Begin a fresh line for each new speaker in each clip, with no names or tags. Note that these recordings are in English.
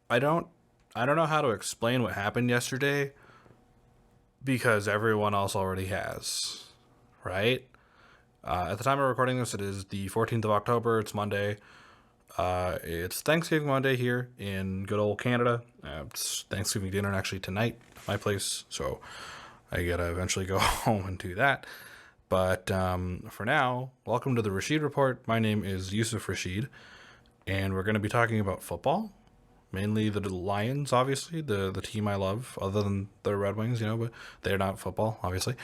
I don't I don't know how to explain what happened yesterday because everyone else already has, right? At the time of recording this, it is the 14th of October. It's Monday. It's Thanksgiving Monday here in good old Canada. It's Thanksgiving dinner actually tonight at my place, so I gotta eventually go home and do that. But for now, welcome to the Rashid Report. My name is Yusuf Rashid, and we're going to be talking about football. Mainly the Lions, obviously, the team I love, other than the Red Wings, but they're not football, obviously.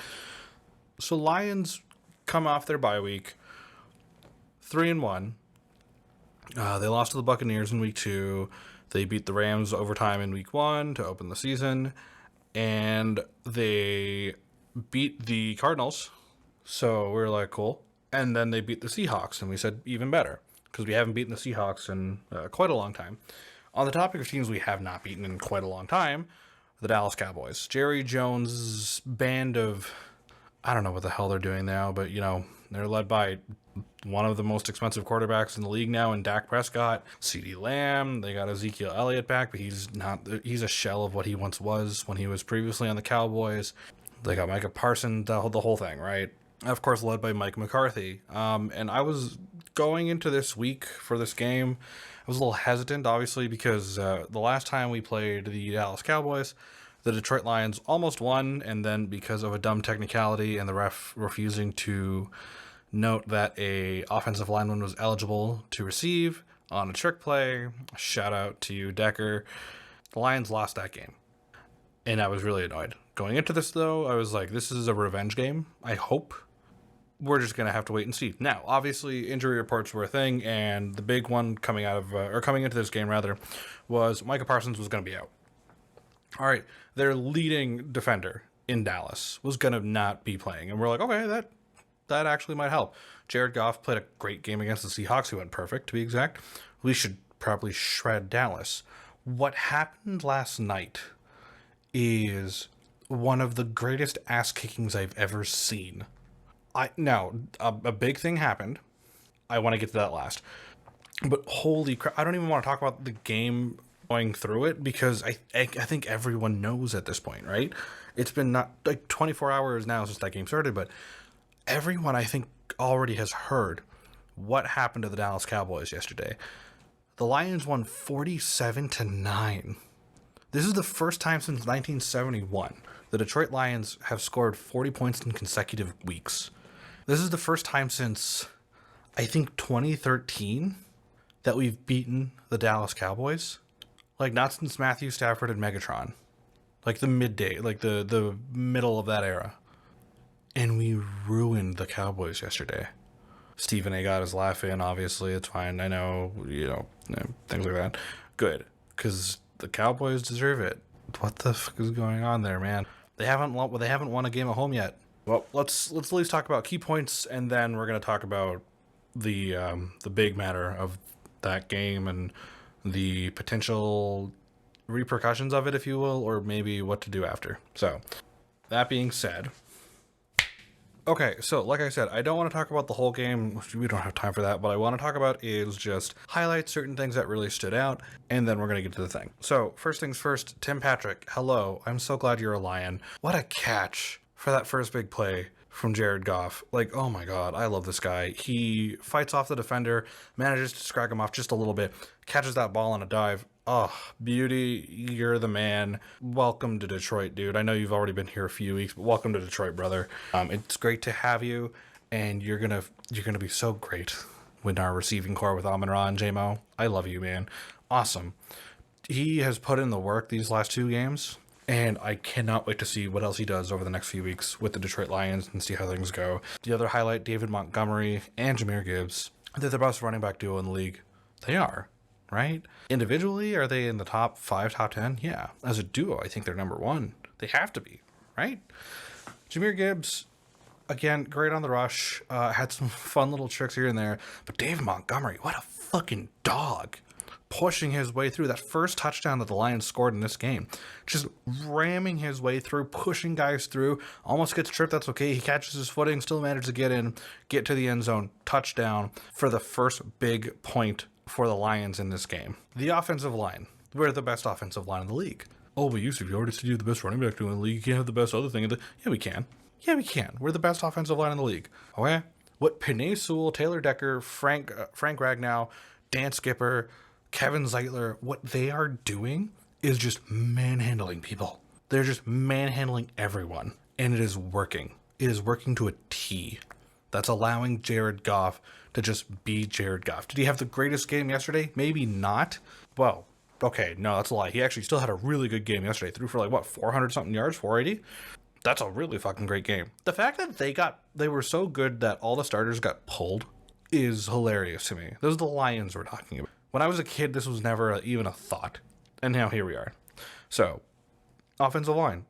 So Lions come off their bye week, 3-1. They lost to the Buccaneers in week 2. They beat the Rams overtime in week 1 to open the season, and they beat the Cardinals. So we were like, cool. And then they beat the Seahawks, and we said even better because we haven't beaten the Seahawks in quite a long time. On the topic of teams we have not beaten in quite a long time, the Dallas Cowboys. Jerry Jones' band of, I don't know what the hell they're doing now, but, they're led by one of the most expensive quarterbacks in the league now in Dak Prescott, CeeDee Lamb. They got Ezekiel Elliott back, but he's a shell of what he once was when he was previously on the Cowboys. They got Micah Parsons, the whole thing, right? Of course, led by Mike McCarthy. And I was going into this week for this game, I was a little hesitant, obviously, because the last time we played the Dallas Cowboys, the Detroit Lions almost won, and then because of a dumb technicality and the ref refusing to note that a offensive lineman was eligible to receive on a trick play, shout out to you, Decker, the Lions lost that game. And I was really annoyed. Going into this, though, I was like, this is a revenge game, I hope. We're just going to have to wait and see. Now, obviously, injury reports were a thing, and the big one coming into this game, was Micah Parsons was going to be out. All right, their leading defender in Dallas was going to not be playing. And we're like, okay, that actually might help. Jared Goff played a great game against the Seahawks. He went perfect, to be exact. We should probably shred Dallas. What happened last night is one of the greatest ass kickings I've ever seen. A big thing happened. I want to get to that last. But holy crap, I don't even want to talk about the game going through it because I think everyone knows at this point, right? It's been not like 24 hours now since that game started, but everyone I think already has heard what happened to the Dallas Cowboys yesterday. The Lions won 47-9. This is the first time since 1971 the Detroit Lions have scored 40 points in consecutive weeks. This is the first time since, I think, 2013 that we've beaten the Dallas Cowboys. Like, not since Matthew Stafford and Megatron. Like, the midday, like the middle of that era. And we ruined the Cowboys yesterday. Stephen A. got his laugh in, obviously. It's fine. I know, things like that. Good. Because the Cowboys deserve it. What the fuck is going on there, man? They haven't won a game at home yet. Well, let's at least talk about key points, and then we're going to talk about the big matter of that game and the potential repercussions of it, if you will, or maybe what to do after. So, that being said, okay, so like I said, I don't want to talk about the whole game. We don't have time for that. What I want to talk about is just highlight certain things that really stood out, and then we're going to get to the thing. So, first things first, Tim Patrick, hello. I'm so glad you're a Lion. What a catch for that first big play from Jared Goff. Like, oh my God, I love this guy. He fights off the defender, manages to scrag him off just a little bit, catches that ball on a dive. Oh, beauty, you're the man. Welcome to Detroit, dude. I know you've already been here a few weeks, but welcome to Detroit, brother. It's great to have you, and you're gonna be so great with our receiving core with Amon-Ra and J-Mo. I love you, man. Awesome. He has put in the work these last 2 games, and I cannot wait to see what else he does over the next few weeks with the Detroit Lions and see how things go. The other highlight, David Montgomery and Jahmyr Gibbs. They're the best running back duo in the league. They are. Right? Individually, are they in the top 5, top 10? Yeah. As a duo, I think they're number 1. They have to be, right? Jahmyr Gibbs, again, great on the rush. Had some fun little tricks here and there. But David Montgomery, what a fucking dog. Pushing his way through that first touchdown that the Lions scored in this game. Just ramming his way through, pushing guys through. Almost gets tripped, that's okay. He catches his footing, still manages to get to the end zone. Touchdown for the first big point for the Lions in this game. The offensive line. We're the best offensive line in the league. Oh, but Yusuf, you already said you're the best running back in the league. You can't have the best other thing. Yeah, we can. Yeah, we can. We're the best offensive line in the league. Okay? What Penei Sewell, Taylor Decker, Frank Ragnow, Dan Skipper, Kevin Zeitler, what they are doing is just manhandling people. They're just manhandling everyone. And it is working. It is working to a T. That's allowing Jared Goff to just be Jared Goff. Did he have the greatest game yesterday? Maybe not. Well, okay, no, that's a lie. He actually still had a really good game yesterday. Threw for 400-something yards, 480? That's a really fucking great game. The fact that they were so good that all the starters got pulled is hilarious to me. Those are the Lions we're talking about. When I was a kid, this was never even a thought. And now here we are. So, offensive line.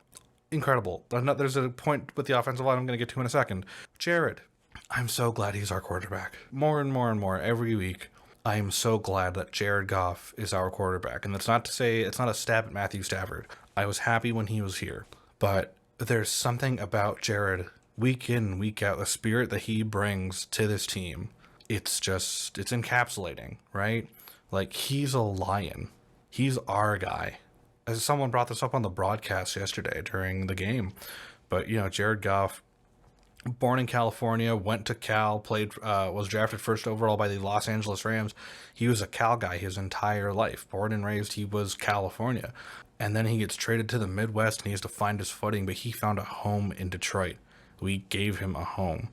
Incredible. There's a point with the offensive line I'm going to get to in a second. Jared. I'm so glad he's our quarterback. More and more and more every week. I am so glad that Jared Goff is our quarterback. And that's not to say it's not a stab at Matthew Stafford. I was happy when he was here. But there's something about Jared week in, week out, the spirit that he brings to this team. It's encapsulating, right? Like, he's a lion. He's our guy. As someone brought this up on the broadcast yesterday during the game. But, Jared Goff, born in California, went to Cal, was drafted first overall by the Los Angeles Rams. He was a Cal guy his entire life. Born and raised, he was California. And then he gets traded to the Midwest and he has to find his footing, but he found a home in Detroit. We gave him a home.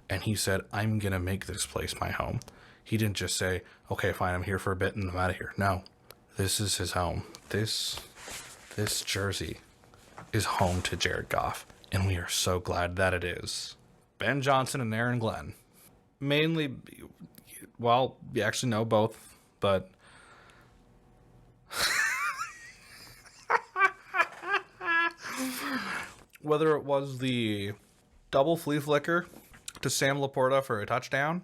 And he said, I'm going to make this place my home. He didn't just say, okay, fine, I'm here for a bit and I'm out of here. No, this is his home. This jersey is home to Jared Goff. And we are so glad that it is. Ben Johnson and Aaron Glenn. Mainly, well, you actually know both, but... Whether it was the double flea flicker to Sam Laporta for a touchdown,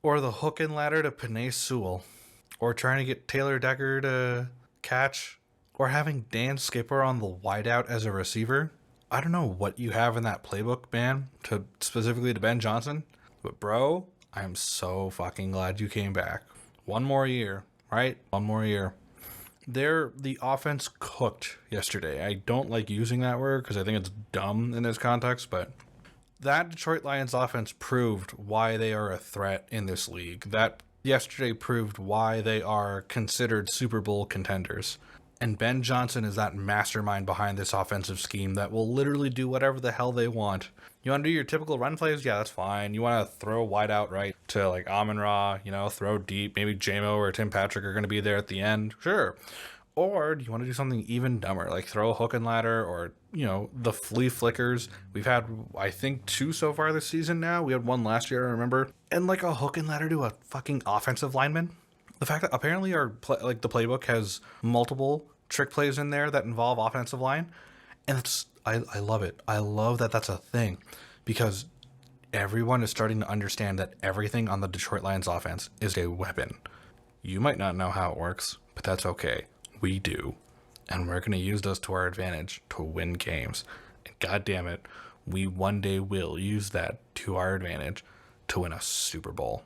or the hook and ladder to Penei Sewell, or trying to get Taylor Decker to catch, or having Dan Skipper on the wideout as a receiver, I don't know what you have in that playbook, man, specifically to Ben Johnson, but bro, I am so fucking glad you came back. One more year, right? One more year. The offense cooked yesterday. I don't like using that word because I think it's dumb in this context, but that Detroit Lions offense proved why they are a threat in this league. That yesterday proved why they are considered Super Bowl contenders. And Ben Johnson is that mastermind behind this offensive scheme that will literally do whatever the hell they want. You want to do your typical run plays? Yeah, that's fine. You want to throw wide out right to Amon-Ra, throw deep. Maybe J-Mo or Tim Patrick are going to be there at the end. Sure. Or do you want to do something even dumber, like throw a hook and ladder or, the flea flickers? We've had, I think, 2 so far this season now. We had 1 last year, I remember. And a hook and ladder to a fucking offensive lineman. The fact that apparently the playbook has multiple trick plays in there that involve offensive line. And I love it. I love that that's a thing because everyone is starting to understand that everything on the Detroit Lions offense is a weapon. You might not know how it works, but that's okay. We do. And we're going to use those to our advantage to win games. And God damn it, we one day will use that to our advantage to win a Super Bowl.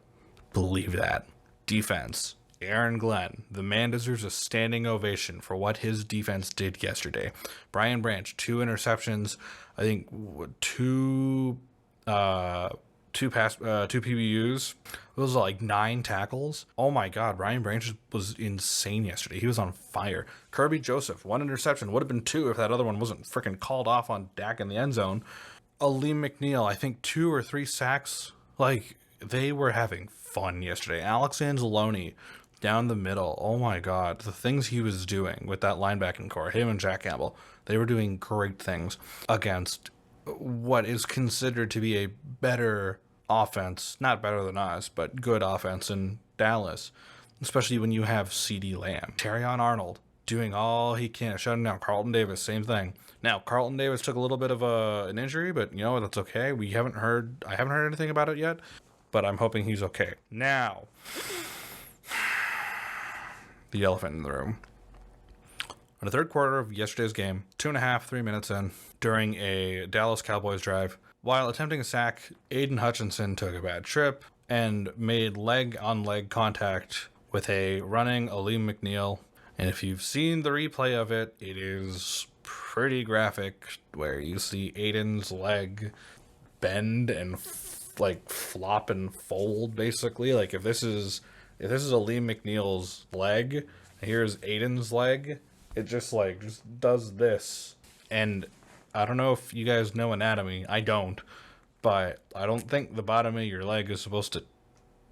Believe that. Defense. Aaron Glenn, the man deserves a standing ovation for what his defense did yesterday. Brian Branch, 2 interceptions, I think 2 PBUs. It was 9 tackles. Oh my God, Brian Branch was insane yesterday. He was on fire. Kirby Joseph, 1 interception. Would have been 2 if that other one wasn't freaking called off on Dak in the end zone. Aleem McNeil, I think 2 or 3 sacks. They were having fun yesterday. Alex Anzalone down the middle. Oh my God. The things he was doing with that linebacking core, him and Jack Campbell, they were doing great things against what is considered to be a better offense, not better than us, but good offense in Dallas, especially when you have CeeDee Lamb. Terrion Arnold doing all he can, shutting down Carlton Davis, same thing. Now, Carlton Davis took a little bit of an injury, but that's okay. I haven't heard anything about it yet, but I'm hoping he's okay. Now, the elephant in the room. In the third quarter of yesterday's game, 2.5-3 minutes in, during a Dallas Cowboys drive, while attempting a sack, Aidan Hutchinson took a bad trip and made leg-on-leg contact with a running Aleem McNeil And if you've seen the replay of it, it is pretty graphic, where you see Aidan's leg bend and flop and fold, basically. Like if this is a Liam McNeil's leg, here's Aidan's leg, it just does this. And I don't know if you guys know anatomy, I don't, but I don't think the bottom of your leg is supposed to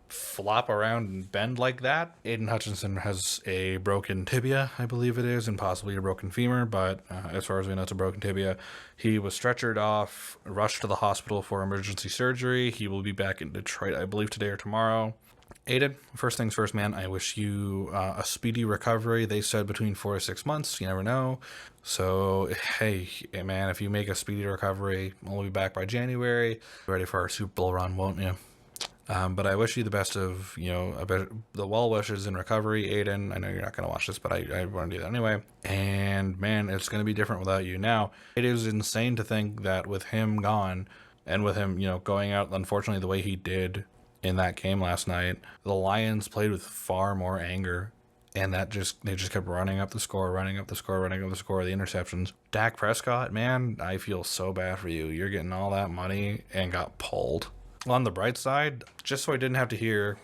flop around and bend like that. Aidan Hutchinson has a broken tibia, I believe it is, and possibly a broken femur, but as far as we know, it's a broken tibia. He was stretchered off, rushed to the hospital for emergency surgery. He will be back in Detroit, I believe, today or tomorrow. Aidan, first things first, man, I wish you a speedy recovery. They said between 4 to 6 months. You never know. So, hey, man, if you make a speedy recovery, we'll be back by January. Ready for our Super Bowl run, won't you? But I wish you the best of, the well wishes in recovery, Aidan. I know you're not going to watch this, but I want to do that anyway. And, man, it's going to be different without you. Now, it is insane to think that with him gone and with him, going out, unfortunately, the way he did in that game last night, the Lions played with far more anger. And they just kept running up the score, the interceptions. Dak Prescott, man, I feel so bad for you. You're getting all that money and got pulled. On the bright side, just so I didn't have to hear,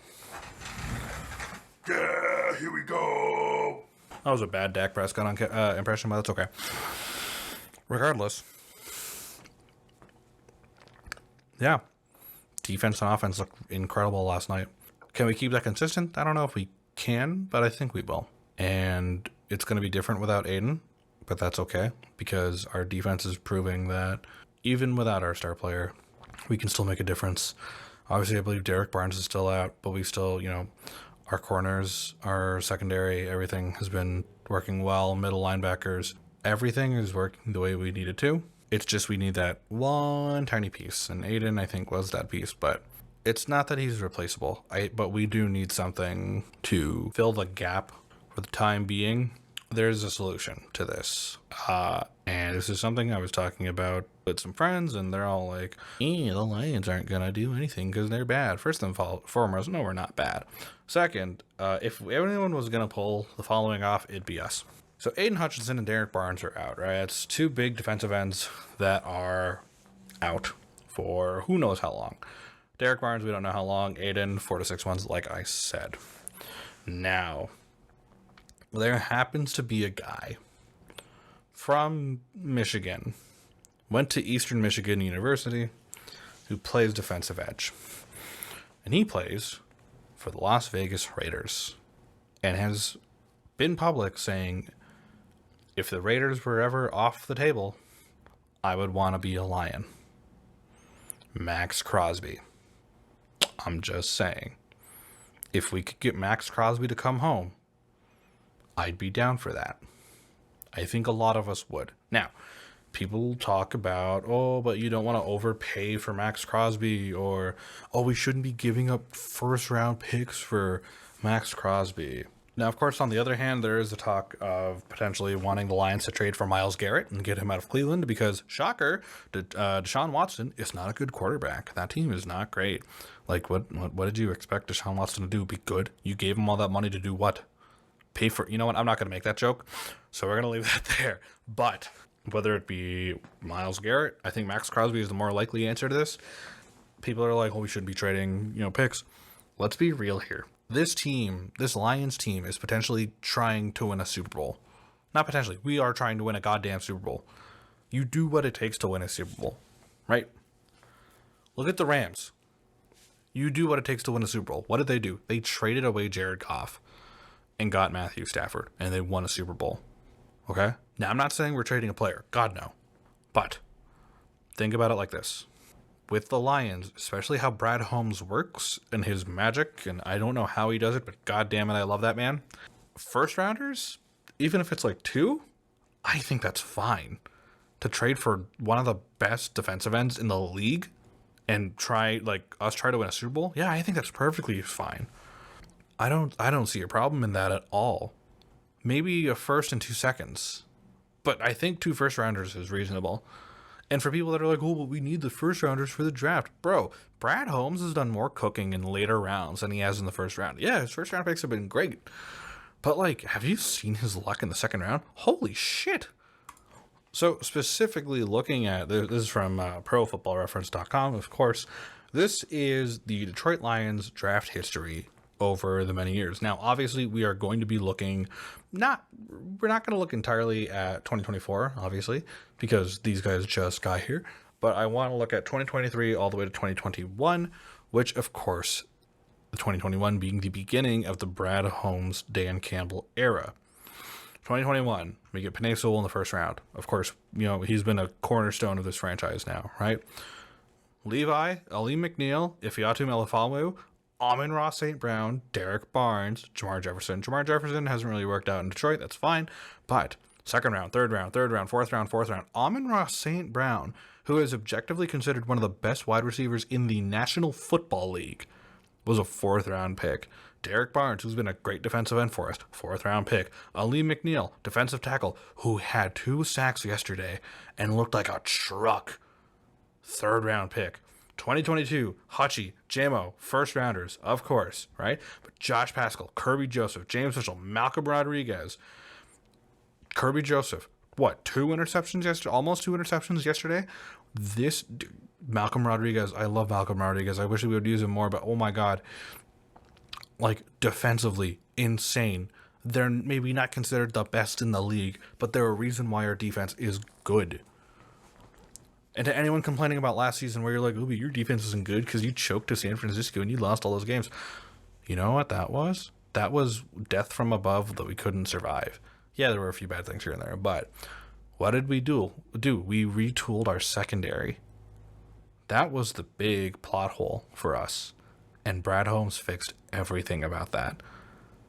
yeah, here we go. That was a bad Dak Prescott impression, but that's okay. Regardless, yeah, defense and offense looked incredible last night. Can we keep that consistent? I don't know if we can, but I think we will. And it's going to be different without Aidan, but that's okay, because our defense is proving that even without our star player, we can still make a difference. Obviously, I believe Derek Barnes is still out, but we still, our corners, our secondary, everything has been working well. Middle linebackers, everything is working the way we need it to. It's just we need that one tiny piece, and Aidan, I think, was that piece. But it's not that he's replaceable. But we do need something to fill the gap for the time being. There's a solution to this. And this is something I was talking about with some friends, and they're all like, the Lions aren't going to do anything because they're bad. First and foremost, no, we're not bad. Second, if anyone was going to pull the following off, it'd be us. So Aidan Hutchinson and Derek Barnes are out, right? It's two big defensive ends that are out for who knows how long. Derek Barnes, we don't know how long. Aidan, 4 to 6 months, like I said. Now, there happens to be a guy from Michigan, went to Eastern Michigan University, who plays defensive edge. And he plays for the Las Vegas Raiders and has been public saying, if the Raiders were ever off the table, I would want to be a Lion. Max Crosby. I'm just saying, if we could get Max Crosby to come home, I'd be down for that. I think a lot of us would. Now, people talk about, but you don't want to overpay for Max Crosby, or, we shouldn't be giving up first-round picks for Max Crosby. Now, of course, on the other hand, there is the talk of potentially wanting the Lions to trade for Myles Garrett and get him out of Cleveland because, shocker, Deshaun Watson is not a good quarterback. That team is not great. Like, what did you expect Deshaun Watson to do? Be good? You gave him all that money to do what? Pay for, you know what? I'm not going to make that joke, so we're going to leave that there. But whether it be Myles Garrett, I think Max Crosby is the more likely answer to this. People are like, we shouldn't be trading, picks. Let's be real here. This Lions team is potentially trying to win a Super Bowl. Not potentially. We are trying to win a goddamn Super Bowl. You do what it takes to win a Super Bowl, right? Look at the Rams. You do what it takes to win a Super Bowl. What did they do? They traded away Jared Goff and got Matthew Stafford, and they won a Super Bowl. Okay? Now, I'm not saying we're trading a player. God, no. But think about it like this. With the Lions, especially how Brad Holmes works and his magic, and I don't know how he does it, but God damn it, I love that man. First rounders, even if it's like 2, I think that's fine. To trade for one of the best defensive ends in the league and try to win a Super Bowl, yeah, I think that's perfectly fine. I don't see a problem in that at all. Maybe a first and 2 seconds, but I think 2 first rounders is reasonable. And for people that are like, but we need the first rounders for the draft. Bro, Brad Holmes has done more cooking in later rounds than he has in the first round. Yeah, his first round picks have been great. But, like, have you seen his luck in the second round? Holy shit. So, specifically looking at this is from ProFootballReference.com, of course. This is the Detroit Lions draft history over the many years. Now, obviously, we are going to be looking we're not going to look entirely at 2024, obviously, because these guys just got here. But I want to look at 2023 all the way to 2021, which, of course, the 2021 being the beginning of the Brad Holmes, Dan Campbell era. 2021, we get Penei Sewell in the first round. Of course, he's been a cornerstone of this franchise now, right? Levi, Ali McNeil, Ifeatu Melifonwu, Amon-Ra St. Brown, Derek Barnes, Jamar Jefferson. Jamar Jefferson hasn't really worked out in Detroit. That's fine. But second round, third round, fourth round. Amon-Ra St. Brown, who is objectively considered one of the best wide receivers in the National Football League, was a fourth round pick. Derek Barnes, who's been a great defensive end for us, fourth round pick. Ali McNeil, defensive tackle, who had 2 sacks yesterday and looked like a truck, third round pick. 2022, Hutchie, JMO, first rounders, of course, right? But Josh Pascal, Kirby Joseph, James Mitchell, Malcolm Rodriguez, Kirby Joseph, what, 2 interceptions yesterday? Almost 2 interceptions yesterday? Malcolm Rodriguez, I love Malcolm Rodriguez. I wish we would use him more, but oh my God. Like, defensively, insane. They're maybe not considered the best in the league, but they're a reason why our defense is good. And to anyone complaining about last season where you're like, Ubi, your defense isn't good because you choked to San Francisco and you lost all those games. You know what that was? That was death from above that we couldn't survive. Yeah, there were a few bad things here and there, but what did we do? We retooled our secondary. That was the big plot hole for us. And Brad Holmes fixed everything about that.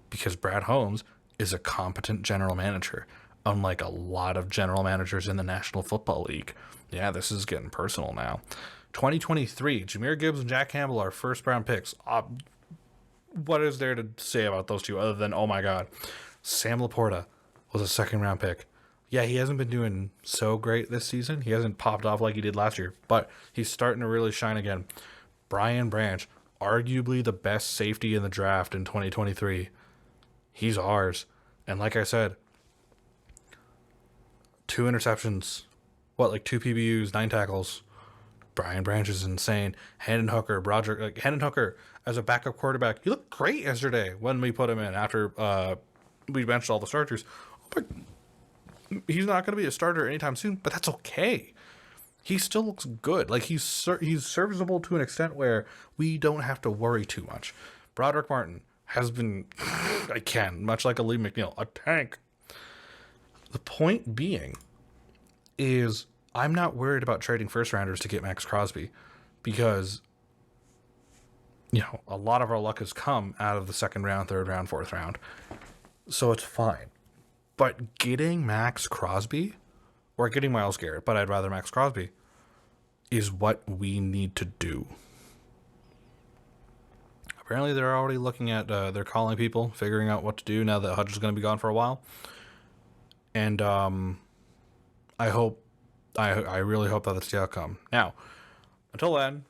Because Brad Holmes is a competent general manager, unlike a lot of general managers in the National Football League. Yeah, this is getting personal now. 2023, Jahmyr Gibbs and Jack Campbell are first round picks. What is there to say about those two other than, oh my God, Sam Laporta was a second round pick. Yeah, he hasn't been doing so great this season. He hasn't popped off like he did last year, but he's starting to really shine again. Brian Branch, arguably the best safety in the draft in 2023. He's ours. And like I said, 2 interceptions, 2 PBUs, 9 tackles. Brian Branch is insane. Hendon Hooker as a backup quarterback. He looked great yesterday when we put him in after we benched all the starters. But he's not going to be a starter anytime soon, but that's okay. He still looks good. Like, he's serviceable to an extent where we don't have to worry too much. Broderick Martin has been, much like a Lee McNeil, a tank. The point being is I'm not worried about trading first rounders to get Max Crosby because, a lot of our luck has come out of the second round, third round, fourth round. So it's fine. But getting Max Crosby, or getting Myles Garrett, but I'd rather Max Crosby, is what we need to do. Apparently they're already looking at, they're calling people, figuring out what to do now that Hutch is going to be gone for a while. And I really hope that that's the outcome. Now, until then,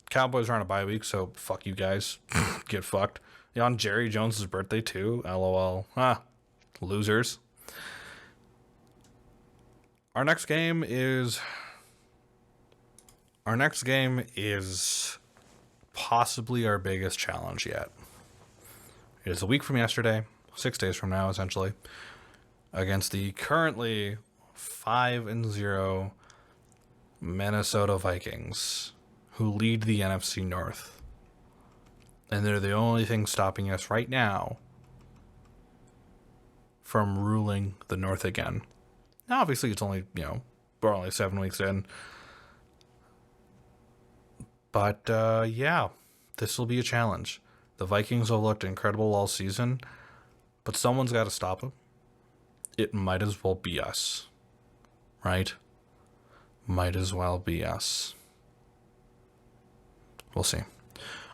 Cowboys are on a bye week, so fuck you guys. Get fucked. On Jerry Jones' birthday too. LOL. Losers. Our next game is possibly our biggest challenge yet. It is a week from yesterday, 6 days from now, essentially, against the currently 5-0 Minnesota Vikings, who lead the NFC North. And they're the only thing stopping us right now from ruling the North again. Now, obviously, it's only, we're only 7 weeks in. But, yeah, this will be a challenge. The Vikings have looked incredible all season, but someone's got to stop them. It might as well be us. Right? Might as well be us. We'll see.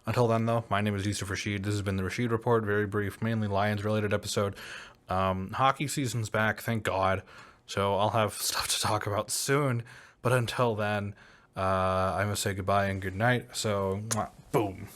Until then, though, my name is Yusuf Rashid. This has been the Rashid Report. Very brief, mainly Lions-related episode. Hockey season's back, thank God. So I'll have stuff to talk about soon. But until then, I must say goodbye and good night. So, boom.